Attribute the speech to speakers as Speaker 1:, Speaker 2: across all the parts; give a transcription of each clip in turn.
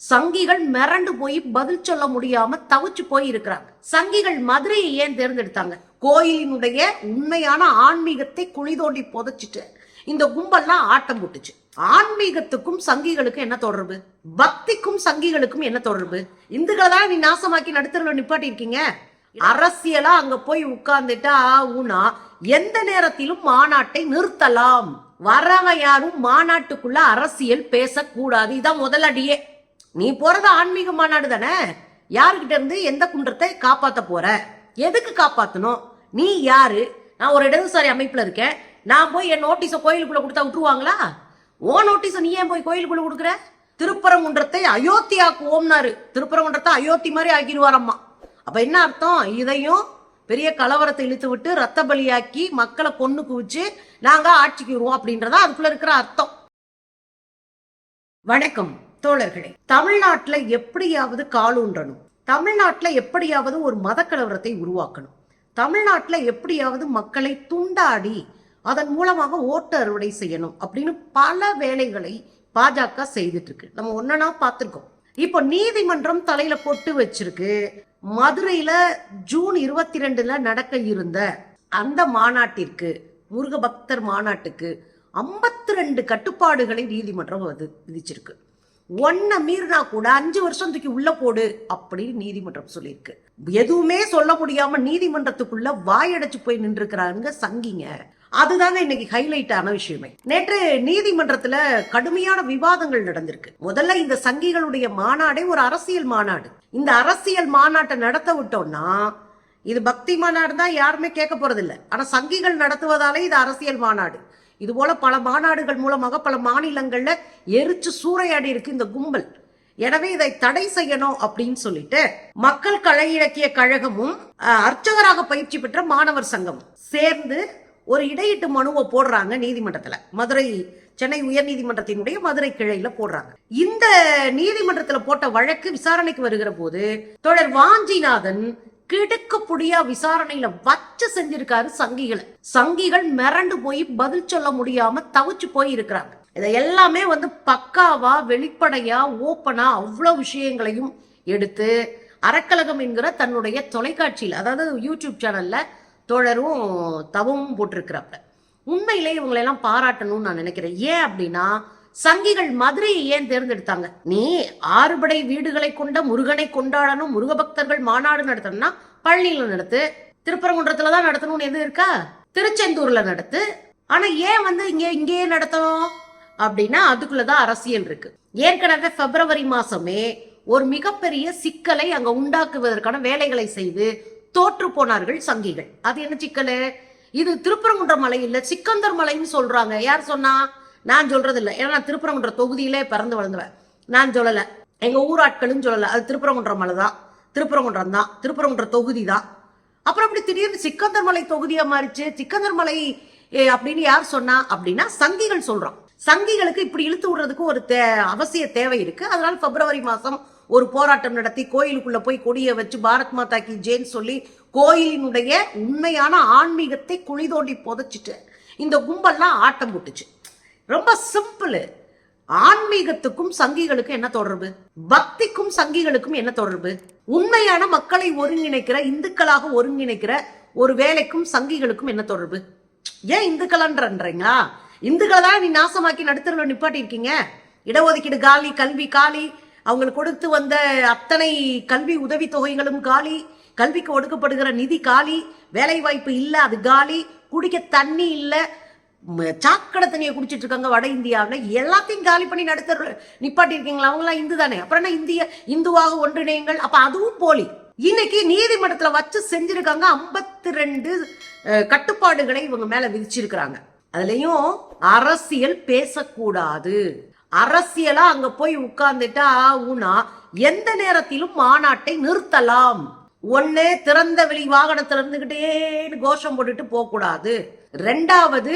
Speaker 1: சங்கிகள் மிரண்டு போய் பதில் சொல்ல முடியாம தவிச்சு போய் இருக்கிறாங்க. சங்கிகள் மதுரையை ஏன் தேர்ந்தெடுத்தாங்க? கோயிலினுடைய உண்மையான ஆன்மீகத்தை குழி தோண்டி புதைச்சிட்டு இந்த கும்பல்லாம் ஆட்டம் போட்டுச்சு. ஆன்மீகத்துக்கும் சங்கிகளுக்கும் என்ன தொடர்பு? பக்திக்கும் சங்கிகளுக்கும் என்ன தொடர்பு? இந்துக்களை தான் நீ நாசமாக்கி நடுத்தரவில் நிப்பாட்டி இருக்கீங்க. அரசியலா அங்க போய் உட்கார்ந்துட்டா ஊனா எந்த நேரத்திலும் மாநாட்டை நிறுத்தலாம். வரவன் யாரும் மாநாட்டுக்குள்ள அரசியல் பேசக்கூடாது. இதான் முதல் அடியே. நீ போறது ஆன்மீக மாநாடு தானே. யாருக்கிட்ட இருந்து எந்த குன்றத்தை காப்பாத்த போற? எதுக்கு காப்பாத்தணும்? நீ யாரு? நான் ஒரு இடதுசாரி அமைப்புல இருக்கேன். நான் போய் என் நோட்டீஸை கோயிலுக்குள்ள கொடுத்தா விட்டுருவாங்களா? ஓ நோட்டீஸை நீ ஏன் போய் கோயிலுக்குள்ள கொடுக்குற? திருப்பரங்குன்றத்தை அயோத்தி ஆக்குவோம்னாரு. திருப்பரங்குன்றத்தை அயோத்தி மாதிரி ஆக்கிடுவாரம்மா. அப்ப என்ன அர்த்தம்? இதையும் பெரிய கலவரத்தை இழுத்து விட்டு ரத்த பலியாக்கி மக்களை கொன்னு குவிச்சு நாங்க ஆட்சிக்கு வருவோம் அப்படின்றதா அதுக்குள்ள இருக்கிற அர்த்தம். வணக்கம் தோழர்களே. தமிழ்நாட்டுல எப்படியாவது காலூன்றணும். தமிழ்நாட்டுல எப்படியாவது ஒரு மத கலவரத்தை உருவாக்கணும். தமிழ்நாட்டுல எப்படியாவது மக்களை துண்டாடி அதன் மூலமாக ஓட்டு அறுவடை செய்யணும் அப்படின்னு பல வேலைகளை பாஜக செய்துட்டு இருக்கு. நம்ம ஒன்னா பார்த்திருக்கோம். இப்போ நீதிமன்றம் தலையில பொட்டு வச்சிருக்கு. மதுரையில ஜூன் 22 நடக்க இருந்த அந்த மாநாட்டிற்கு, முருக பக்தர் மாநாட்டுக்கு 52 கட்டுப்பாடுகளை நீதிமன்றம் விதிச்சிருக்கு. ஒன்ன மீறினா கூட 5 வருஷம் தூக்கி உள்ள போடு அப்படின்னு நீதிமன்றம் சொல்லியிருக்கு. எதுவுமே சொல்ல முடியாம நீதிமன்றத்துக்குள்ள வாயடைச்சு போய் நின்று இருக்கிறாங்க சங்கிங்க. அதுதாங்க இன்னைக்கு ஹைலைட் ஆன விஷயமே. நேற்று நீதிமன்றத்துல கடுமையான விவாதங்கள் நடந்திருக்கு. முதல்ல இந்த சங்கிகளுடைய மாநாடே ஒரு அரசியல் மாநாடு. இந்த அரசியல் மாநாட்டை நடத்த விட்டோம்னா இது பக்தி மாநாடு தான் யாருமே கேட்க போறது இல்லை. ஆனா சங்கிகள் நடத்துவதாலே இது அரசியல் மாநாடு. இது போல பல மாநாடுகள் மூலமாக பல மாநிலங்கள்ல எரிச்சு சூறையாடி இருக்கு இந்த கும்பல். எனவே இதை தடை செய்யணும் அப்படின்னு சொல்லிட்டு மக்கள் கலை இலக்கிய கழகமும் அர்ச்சகராக பயிற்சி பெற்ற மாணவர் சங்கமும் சேர்ந்து ஒரு இடையீட்டு மனுவை போடுறாங்க நீதிமன்றத்துல. மதுரை சென்னை உயர் நீதிமன்றத்தினுடைய மதுரை கிளையில போடுறாங்க. இந்த நீதிமன்றத்துல போட்ட வழக்கு விசாரணைக்கு வருகிற போது தொடர் வாஞ்சிநாதன் கிடுக்கு புடியா விசாரணையில வச்சு செஞ்சிருக்காரு சங்கிகளை. சங்கிகள் மிரண்டு போய் பதில் சொல்ல முடியாம தவிச்சு போய் இருக்கிறாங்க. இதை எல்லாமே பக்காவா வெளிப்படையா ஓப்பனா அவ்வளவு விஷயங்களையும் எடுத்து அறக்கழகம் என்கிற தன்னுடைய தொலைக்காட்சியில், அதாவது யூடியூப் சேனல்ல தோழரும் தவமும் போட்டிருக்கிறாப்ல. உண்மையிலே இவங்களெல்லாம் பாராட்டணும்னு நான் நினைக்கிறேன். ஏன் அப்படின்னா சங்கிகள் மதுரையை ஏன் தேர்ந்தெடுத்தாங்க? நீ 6 படை வீடுகளை கொண்ட முருகனை கொண்டாடணும், முருக பக்தர்கள் மாநாடு நடத்தணும்னா பழனியில நடத்து, திருப்பரங்குன்றத்துலதான் நடத்தணும்னு எது இருக்கா? திருச்செந்தூர்ல நடத்து. ஆனா ஏன் இங்கேயே நடத்தணும் அப்படின்னா அதுக்குள்ளதான் அரசியல் இருக்கு. ஏற்கனவே பிப்ரவரி மாசமே ஒரு மிகப்பெரிய சிக்கலை அங்க உண்டாக்குவதற்கான வேலைகளை செய்து தோற்று போனார்கள் சங்கிகள். அது என்ன சிக்கல்? இது திருப்பரங்குன்ற மலை இல்ல, சிக்கந்தர் மலைன்னு சொல்றாங்க. யார் சொன்னா? நான் சொல்றது இல்லை. ஏன்னா நான் திருப்பரங்குன்ற தொகுதியிலே பிறந்து வளர்ந்துவேன். நான் சொல்லல, எங்க ஊராட்களும் சொல்லல. அது திருப்பரங்குன்ற மலை தான், திருப்பரங்குன்றம் தான், திருப்பரங்குன்ற தொகுதி தான். அப்புறம் அப்படி திடீர்னு சிக்கந்தர் மலை தொகுதியா மாறிச்சு. சிக்கந்தர் மலை அப்படின்னு யார் சொன்னா அப்படின்னா சங்கிகள் சொல்றோம். சங்கிகளுக்கு இப்படி இழுத்து விடுறதுக்கு ஒரு அவசிய தேவை இருக்கு. அதனால பிப்ரவரி மாசம் ஒரு போராட்டம் நடத்தி கோயிலுக்குள்ள போய் கொடியை வச்சு பாரத் மாதா கி ஜெய்ன்னு சொல்லி கோயிலினுடைய உண்மையான ஆன்மீகத்தை குழி தோண்டி புதைச்சிட்டு இந்த கும்பல்லாம் ஆட்டம் போட்டுச்சு. ரொம்ப சிம்பிள். ஆன்மீகத்துக்கும் சங்கிகளுக்கும் என்ன தொடர்பு? பக்திக்கும் சங்கிகளுக்கும் என்ன தொடர்பு? உண்மையான மக்களை ஒருங்கிணைக்கிற, இந்துக்களாக ஒருங்கிணைக்கிற ஒரு வேலைக்கும் சங்கிகளுக்கும் என்ன தொடர்பு? ஏன் இந்துக்களான்றீங்களா? இந்துக்களை தான் நீ நாசமாக்கி நடுத்தரவில் நிப்பாட்டி இருக்கீங்க. இடஒதுக்கீடு காலி, கல்வி காலி, அவங்களுக்கு கொடுத்து வந்த அத்தனை கல்வி உதவி தொகைகளும் காலி, கல்விக்கு ஒடுக்கப்படுகிற நிதி காலி, வேலை வாய்ப்பு இல்ல அது காலி, குடிக்க தண்ணி இல்ல, சாக்கடை தண்ணியை குடிச்சிட்டு இருக்காங்க வட இந்தியாவில். எல்லாத்தையும் காலி பண்ணி நடுத்தர நிப்பாட்டி இருக்கீங்களா? அவங்களாம் இந்து தானே. அப்புறம் என்ன இந்துவாக ஒன்றிணையுங்கள். அப்ப அதுவும் போலி. இன்னைக்கு நீதிமன்றத்துல வச்சு செஞ்சிருக்காங்க. 52 கட்டுப்பாடுகளை இவங்க மேல விதிச்சிருக்கிறாங்க. அதுலயும் அரசியல் பேசக்கூடாது. அரசியலா அங்க போய் உட்கார்ந்துட்டா ஊனா எந்த நேரத்திலும் மாநாட்டை நிறுத்தலாம். ஒண்ணு திறந்த வெளி வாகனத்துல இருந்துகிட்டேன்னு கோஷம் போட்டுட்டு போக கூடாது. 2வது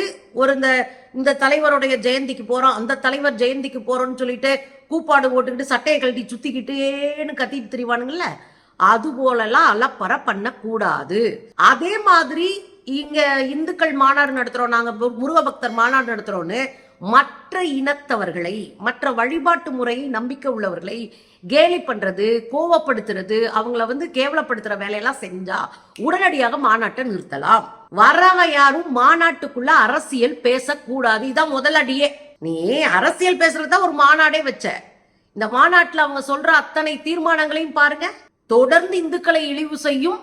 Speaker 1: இந்த தலைவருடைய ஜெயந்திக்கு போறோம், அந்த தலைவர் ஜெயந்திக்கு போறோம்னு சொல்லிட்டு கூப்பாடு போட்டுக்கிட்டு சட்டையை கழட்டி சுத்திக்கிட்டேன்னு கத்திட்டு திரிவானுங்கல்ல, அது போலலாம் அலப்பற பண்ண கூடாது. அதே மாதிரி இங்க இந்துக்கள் மாநாடு நடத்துறோம், நாங்க முருக பக்தர் மாநாடு நடத்துறோம்னு மற்ற இனத்தவர்களை, மற்ற வழிபாட்டு முறையை நம்பிக்கை உள்ளவர்களை கேலி பண்றது, கோவப்படுத்துறது, அவங்கள கேவலப்படுத்துற வேலையெல்லாம் செஞ்சா உடனடியாக மாநாட்டை நிறுத்தலாம். வர்றவங்க யாரும் மாநாட்டுக்குள்ள அரசியல் பேசக்கூடாது. இதான் முதலடியே. நீ அரசியல் பேசுறதுதான் ஒரு மாநாடே வச்ச. இந்த மாநாட்டில் அவங்க சொல்ற அத்தனை தீர்மானங்களையும் பாருங்க. தொடர்ந்து இந்துக்களை இழிவு செய்யும்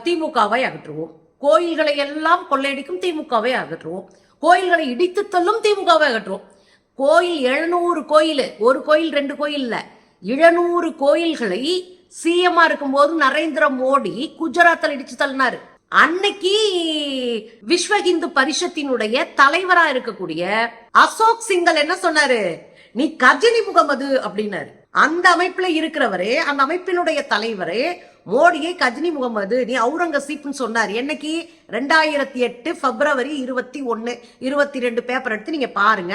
Speaker 1: திமுகவை அகற்றுவோம், கோயில்களை எல்லாம் கொள்ளையடிக்கும் திமுகவை அகற்றுவோம், கோயில்களை இடித்து தள்ளும் திமுகவை அகற்றுவோம். கோயில் 700 கோயில், ஒரு கோயில் 2 கோயில் இல்ல, 700 கோயில்களை சிஎம்மா இருக்கும்போது நரேந்திர மோடி குஜராத்தில் இடிச்சு தள்ளினாரு. அன்னைக்கு விஸ்வ இந்து பரிஷத்தினுடைய தலைவரா இருக்கக்கூடிய அசோக் சிங்கல் என்ன சொன்னாரு? நீ கஜினி முகமது அப்படின்னாரு. அந்த அமைப்புல இருக்கிறவரே, அந்த அமைப்பினுடைய தலைவரே மோடியை கஜினி முகமது, நீ அவுரங்கசீப்னு சொன்னார். என்னைக்கு? 2008 பிப்ரவரி 21, 22 பேப்பர் எடுத்து நீங்க பாருங்க,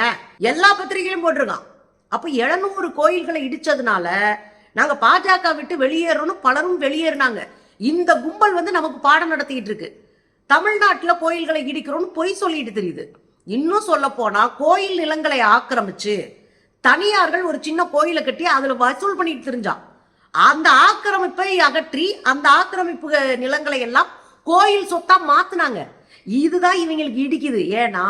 Speaker 1: எல்லா பத்திரிகையிலும் போட்டிருக்கான். அப்ப 700 கோயில்களை இடிச்சதுனால நாங்க பாஜக விட்டு வெளியேறணும், பலரும் வெளியேறினாங்க. இந்த கும்பல் நமக்கு பாடம் நடத்திட்டு இருக்கு. தமிழ்நாட்டுல கோயில்களை இடிக்கிறோம்னு பொய் சொல்லிட்டு தெரியுது. இன்னும் சொல்ல போனா கோயில் நிலங்களை ஆக்கிரமிச்சு தனியார்கள் ஒரு சின்ன கோயிலை கட்டி அதுல வசூல் பண்ணிட்டு தெரிஞ்சான். அந்த ஆக்கிரமிப்பை அகற்றி அந்த ஆக்கிரமிப்பு நிலங்களை எல்லாம் கோயில் சொத்தா மாத்தினாங்க. இதுதான் இவங்களுக்கு இடிக்குது. ஏன்னா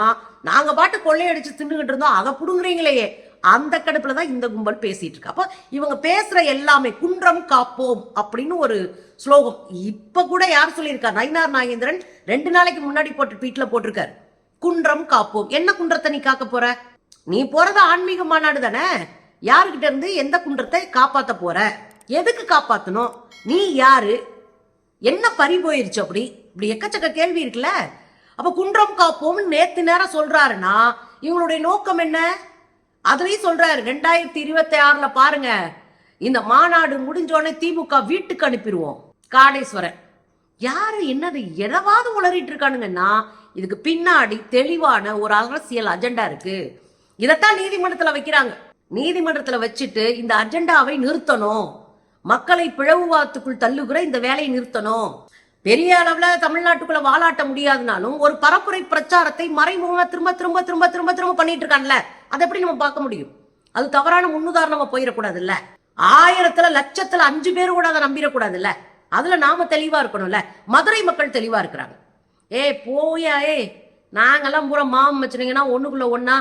Speaker 1: நாங்க பாட்டு கொள்ளையடிச்சு தின்னுகிட்டு இருந்தோம், அதை புடுங்குறீங்களே, அந்த கடுப்புலதான் இந்த கும்பல் பேசிட்டு இருக்கு. அப்ப இவங்க பேசுற எல்லாமே குன்றம் காப்போம் அப்படின்னு ஒரு ஸ்லோகம். இப்ப கூட யார் சொல்லியிருக்காரு? நயினார் நாகேந்திரன் 2 நாளைக்கு முன்னாடி போட்டு ட்வீட்ல போட்டிருக்காரு, குன்றம் காப்போம். என்ன குன்றத்தை நீ காக்க போற? நீ போறது ஆன்மீக மாநாடு தானே. யாருக்கிட்ட இருந்து எந்த குன்றத்தை காப்பாத்த போற? எதுக்கு காப்பாத்தணும்? நீ யாரு? என்ன பறி போயிருச்சு? அப்படி இப்படி எக்கச்சக்க கேள்வி இருக்குல்ல. அப்ப குன்றம் காப்போம் நேத்து நேரம் சொல்றாருன்னா இவங்களுடைய நோக்கம் என்ன? அதுலயும் சொல்றாரு 2026 பாருங்க, இந்த மாநாடு முடிஞ்சோடனே திமுக வீட்டுக்கு அனுப்பிடுவோம் காடேஸ்வரன். யாரு என்னது எதவாவது உளறிட்டு இருக்கானுங்கன்னா இதுக்கு பின்னாடி தெளிவான ஒரு அரசியல் அஜெண்டா இருக்கு. இதைத்தான் நீதிமன்றத்துல வைக்கிறாங்க. நீதிமன்றத்துல வச்சுட்டு இந்த அஜெண்டாவை நிறுத்தணும், மக்களை பிளவுவாதத்துக்குள் தள்ளுகிற இந்த வேலையை நிறுத்தணும். பெரிய அளவுல தமிழ்நாட்டுக்குள்ள வாலாட்ட முடியாதுனாலும் ஒரு பரப்புரை பிரச்சாரத்தை மறைமுகமா திரும்ப திரும்ப திரும்ப திரும்ப திரும்ப பண்ணிட்டு இருக்கான்ல, அதை எப்படி நம்ம பார்க்க முடியும்? அது தவறான முன்னுதாரணமா போயிடக்கூடாது இல்ல. 1000த்துல லட்சத்துல 5 பேர் கூட அதை நம்பிடக்கூடாது இல்ல. அதுல நாம தெளிவா இருக்கணும்ல. மதுரை மக்கள் தெளிவா இருக்கிறாங்க. போயா நாங்கெல்லாம் பூரா மாமம் வச்சுனீங்கன்னா ஒண்ணுக்குள்ள ஒண்ணு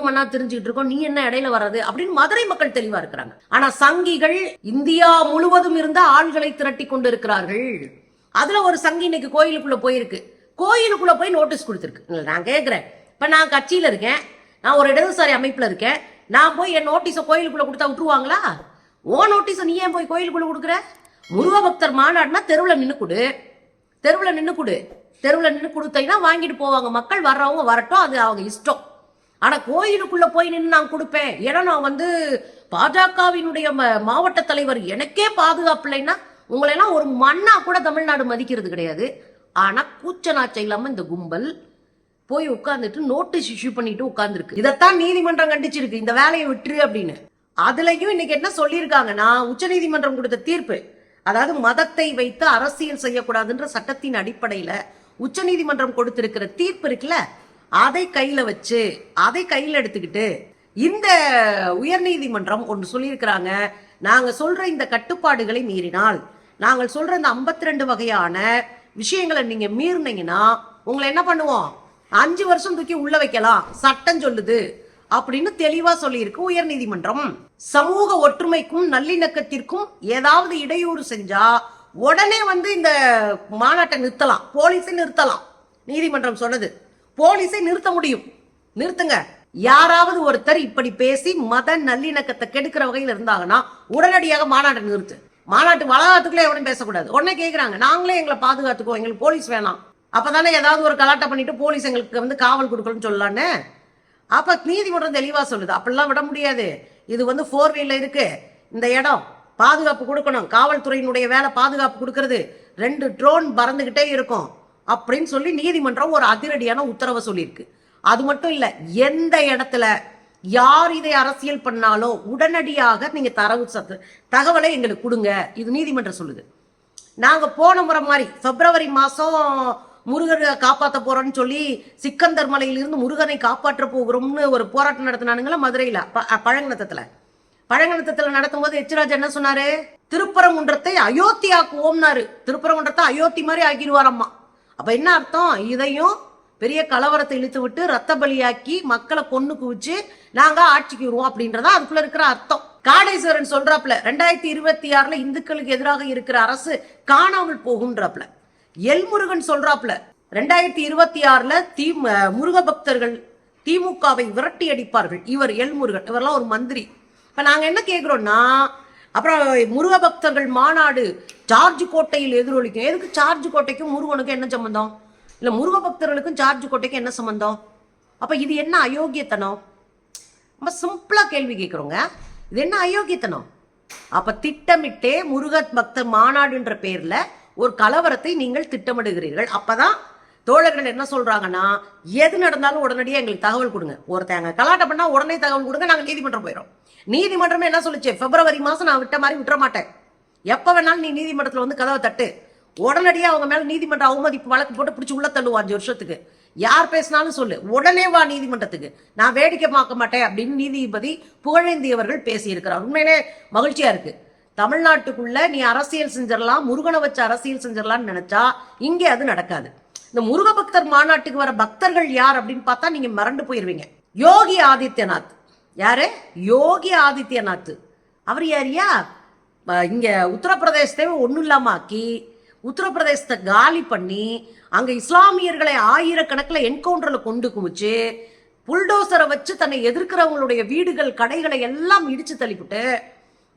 Speaker 1: மண்ணா தெரிஞ்சுக்கிட்டு இருக்கோம், நீ என்ன இடையில வர்றது அப்படின்னு மதுரை மக்கள் தெளிவா இருக்கிறாங்க. ஆனா சங்கிகள் இந்தியா முழுவதும் இருந்த ஆள்களை திரட்டி கொண்டு இருக்கிறார்கள். அதுல ஒரு சங்கி இன்னைக்கு கோயிலுக்குள்ள போயிருக்கு. கோயிலுக்குள்ள போய் நோட்டீஸ் கொடுத்துருக்கு. நான் கேட்கிறேன், இப்ப நான் கட்சியில இருக்கேன், நான் ஒரு இடதுசாரி அமைப்புல இருக்கேன், நான் போய் என் நோட்டீஸை கோயிலுக்குள்ள கொடுத்தா விட்டுருவாங்களா? ஓ நோட்டீஸை நீ ஏன் போய் கோயிலுக்குள்ள கொடுக்குற? முருக பக்தர் மாநாடுனா தெருவில் நின்று கொடு, தெருவில் நின்று கொடு, தெருவில் நின்று கொடுத்தீங்கன்னா வாங்கிட்டு போவாங்க மக்கள். வர்றவங்க வரட்டும், அது அவங்க இஷ்டம். ஆனா கோயிலுக்குள்ள போய் நின்று நான் கொடுப்பேன், ஏன்னா நான் பாஜகவினுடைய மாவட்ட தலைவர், எனக்கே பாதுகாப்பு இல்லைன்னா உங்களெல்லாம் ஒரு மண்ணா கூட தமிழ்நாடு மதிக்கிறது கிடையாது. ஆனா கூச்ச நாச்சம் இல்லாம இந்த கும்பல் போய் உட்கார்ந்துட்டு நோட்டீஸ் இஷ்யூ பண்ணிட்டு உட்கார்ந்துருக்கு. இதைத்தான் நீதிமன்றம் கண்டிச்சிருக்கு, இந்த வேலையை விட்டுரு அப்படின்னு. அதுலயும் இன்னைக்கு என்ன சொல்லியிருக்காங்கன்னா, உச்ச நீதிமன்றம் கொடுத்த தீர்ப்பு, அதாவது மதத்தை வைத்து அரசியல் செய்யக்கூடாதுன்ற சட்டத்தின் அடிப்படையில உச்ச நீதிமன்றம் கொடுத்திருக்கிற தீர்ப்பு இருக்குல்ல, அதை கையில வச்சு அதை கையில எடுத்துக்கிட்டு இந்த உயர் நீதிமன்றம் ஒன்று சொல்லியிருக்கிறாங்க, நாங்க சொல்ற இந்த கட்டுப்பாடுகளை மீறினால், நாங்கள் சொல்ற இந்த 52 வகையான விஷயங்களை நீங்க மீறினீங்கன்னா உங்களை என்ன பண்ணுவோம், 5 வருஷம் தூக்கி உள்ள வைக்கலாம், சட்டம் சொல்லுது அப்படின்னு தெளிவா சொல்லியிருக்கு உயர் நீதிமன்றம். சமூக ஒற்றுமைக்கும் நல்லிணக்கத்திற்கும் ஏதாவது இடையூறு செஞ்சா உடனே இந்த மாநாட்டை நிறுத்தலாம், போலீஸை நிறுத்தலாம். நீதிமன்றம் சொன்னது, போலீஸை நிறுத்த முடியும், நிறுத்துங்க. யாராவது ஒருத்தர் இப்படி பேசி மத நல்லிணக்கத்தை கெடுக்கிற வகையில் இருந்தாங்கன்னா உடனடியாக மாநாட்டை நிறுத்து. மாநாட்டு வளாகத்துக்குள்ளே எவரும் பேசக்கூடாது. உடனே கேட்கிறாங்க, நாங்களே எங்களை பாதுகாத்துக்குவோம், எங்களுக்கு போலீஸ் வேணாம். அப்பதானே ஏதாவது ஒரு கலாட்டம் பண்ணிட்டு போலீஸ் எங்களுக்கு காவல் கொடுக்கணும்னு சொல்லலான்னு. அப்ப நீதிமன்றம் தெளிவா சொல்லுது, அப்படிலாம் விட முடியாது. இது 4 வீல்ல இருக்கு, இந்த இடம் பாதுகாப்பு கொடுக்கணும், காவல்துறையினுடைய வேலை பாதுகாப்பு கொடுக்கறது, 2 ட்ரோன் பறந்துகிட்டே இருக்கும் அப்படின்னு சொல்லி நீதிமன்றம் ஒரு அதிரடியான உத்தரவை சொல்லியிருக்கு. அது மட்டும் இல்ல, எந்த இடத்துல யார் இதை அரசியல் பண்ணாலும் உடனடியாக நீங்க தகவலை எங்களுக்கு கொடுங்க, இது நீதிமன்றம் சொல்லுது. நாங்க போன முறை மாதிரி பிப்ரவரி மாசம் முருகரை காப்பாற்ற போறோம்னு சொல்லி சிக்கந்தர் மலையிலிருந்து முருகனை காப்பாற்ற போகிறோம்னு ஒரு போராட்டம் நடத்தினானுங்களா மதுரையில பழங்கணத்தத்துல நடத்தும் போது எச்ராஜ் என்ன சொன்னாரு? திருப்பரங்குன்றத்தை அயோத்தி ஆக்குவோம்னாரு. திருப்பரங்குன்றத்தை அயோத்தி மாதிரி ஆக்கிடுவாரம்மா. அப்ப என்ன அர்த்தம்? இதையும் பெரிய கலவரத்தை இழுத்து விட்டு ரத்த பலியாக்கி மக்களை கொன்னு குவிச்சு நாங்க ஆட்சிக்கு வருவோம் அப்படின்றதா அதுக்குள்ள இருக்கிற அர்த்தம். காடேஸ்வரன் சொல்றாப்ல 2026 இந்துக்களுக்கு எதிராக இருக்கிற அரசு காணாமல் போகும்ன்றாப்ல. எல்முருகன் சொல்றாப்ல 2026 முருக பக்தர்கள் திமுகவை விரட்டி அடிப்பார்கள். இவர் எல்முருகன், இவரெல்லாம் ஒரு மந்திரி. இப்ப நாங்க என்ன கேக்குறோம்னா, அப்புறம் முருக பக்தர்கள் மாநாடு ஜார்ஜ் கோட்டையில் எதிரொலிக்கும். எதுக்கு ஜார்ஜ் கோட்டைக்கும் முருகனுக்கும் என்ன சம்பந்தம்? இல்ல முருக பக்தர்களுக்கும் ஜார்ஜ் கோட்டைக்கும் என்ன சம்பந்தம்? அப்ப இது என்ன அயோக்கியத்தனம்? ரொம்ப சிம்பிளா கேள்வி கேட்கிறோங்க. இது என்ன அயோக்கியத்தனம்? அப்ப திட்டமிட்டே முருக பக்தர் மாநாடுன்ற பேர்ல ஒரு கலவரத்தை நீங்கள் திட்டமிடுகிறீர்கள். அப்பதான் தோழர்கள் என்ன சொல்றாங்கன்னா, எது நடந்தாலும் உடனடியாக எங்களுக்கு தகவல் கொடுங்க. ஒருத்தங்க கலாட்டம் பண்ணா உடனே தகவல் கொடுங்க, நாங்க நீதிமன்றம் போயிடும். நீதிமன்றமே என்ன சொல்லுச்சு? பிப்ரவரி மாசம் நான் விட்ட மாதிரி விட்டுற மாட்டேன், எப்ப வேணாலும் நீ நீதிமன்றத்துல வந்து கதவை தட்டு. உடனடியாக அவங்க மேல நீதிமன்ற அவமதிப்பு வழக்கு போட்டு பிடிச்சி உள்ள தள்ளுவா 5 வருஷத்துக்கு. யார் பேசினாலும் சொல்லு, உடனே வா நீதிமன்றத்துக்கு, நான் வேடிக்கை பார்க்க மாட்டேன் அப்படின்னு நீதிபதி புகழேந்தி அவர்கள் பேசியிருக்கிறார். உண்மையிலே மகிழ்ச்சியா இருக்கு. தமிழ்நாட்டுக்குள்ள நீ அரசியல் செஞ்சிடலாம், முருகனை வச்சு அரசியல் செஞ்சிடலாம்னு நினைச்சா இங்கே அது நடக்காது. இந்த முருக பக்தர் மாநாட்டுக்கு வர பக்தர்கள் யார் அப்படின்னு பார்த்தா நீங்க மறந்து போயிருவீங்க. யோகி ஆதித்யநாத். யாரு? யோகி ஆதித்யநாத். அவர் யாரியா? இங்க உத்தரப்பிரதேசத்தை ஒன்னும் இல்லாம ஆக்கி உத்தரப்பிரதேசத்தை காலி பண்ணி அங்க இஸ்லாமியர்களை ஆயிரக்கணக்கில் என்கவுண்டர்ல கொண்டு குவிச்சு புல்டோசரை வச்சு தன்னை எதிர்க்கிறவங்களுடைய வீடுகள் கடைகளை எல்லாம் இடிச்சு தள்ளிவிட்டு,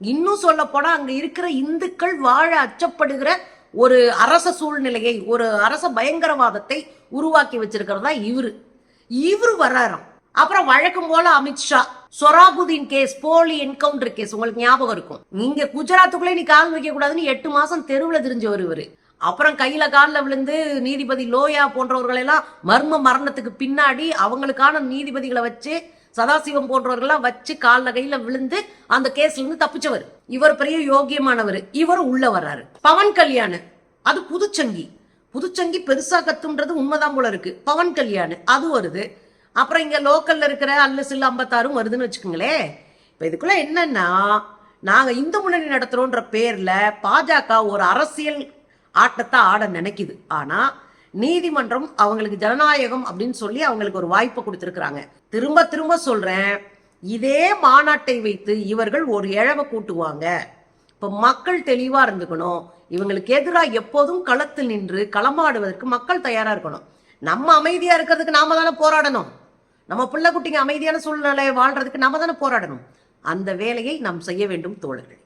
Speaker 1: இன்னும் சொல்ல போனா அங்க இருக்கிற இந்துக்கள் வாழ அச்சப்படுகிற ஒரு அரச சூழ்நிலையை, ஒரு அரச பயங்கரவாதத்தை உருவாக்கி வச்சிருக்கிறதா இவரு வர்றாராம். அப்புறம் வழக்கம் போல அமித்ஷா சொராபுதீன் கேஸ், போலி என்கவுண்டர் கேஸ் உங்களுக்கு ஞாபகம் இருக்கும். நீங்க குஜராத்துக்குள்ளே நீ கால் வைக்க கூடாதுன்னு 8 மாசம் தெருவில் தெரிஞ்சவர் இவரு. அப்புறம் கையில காலில் விழுந்து நீதிபதி லோயா போன்றவர்கள் எல்லாம் மர்ம மரணத்துக்கு பின்னாடி அவங்களுக்கான நீதிபதிகளை வச்சு, சதாசிவம் போன்றவர்கள்லாம் வச்சு காலில் கையில விழுந்து அந்த கேஸ்ல இருந்து தப்பிச்சவர் இவர். பெரிய யோகியமானவர். இவர் உள்ள வர்றாரு. பவன் கல்யாண், அது புதுச்சங்கி பெருசா கத்துன்றது உண்மைதான் போல இருக்கு. பவன் கல்யாண் அது வருது. அப்புறம் இங்க லோக்கல்ல இருக்கிற அல்ல சில்ல 56 வருதுன்னு வச்சுக்கோங்களேன். இப்ப இதுக்குள்ள என்னன்னா, நாங்க இந்து முன்னணி நடத்துறோன்ற பேர்ல பாஜக ஒரு அரசியல் ஆட்டத்தை ஆட நினைக்குது. ஆனா நீதிமன்றம் அவங்களுக்கு ஜனநாயகம் அப்படின்னு சொல்லி அவங்களுக்கு ஒரு வாய்ப்பை கொடுத்திருக்கிறாங்க. திரும்ப திரும்ப சொல்றேன், இதே மாநாட்டை வைத்து இவர்கள் ஒரு இழவை கூட்டுவாங்க. இப்ப மக்கள் தெளிவா இருந்துக்கணும். இவங்களுக்கு எதிராக எப்போதும் களத்தில் நின்று களமாடுவதற்கு மக்கள் தயாரா இருக்கணும். நம்ம அமைதியா இருக்கிறதுக்கு நாம தானே போராடணும். நம்ம பிள்ளை குட்டிங்க அமைதியான சூழ்நிலையை வாழ்றதுக்கு நாம தானே போராடணும். அந்த வேலையை நாம் செய்ய வேண்டும் தோழர்கள்.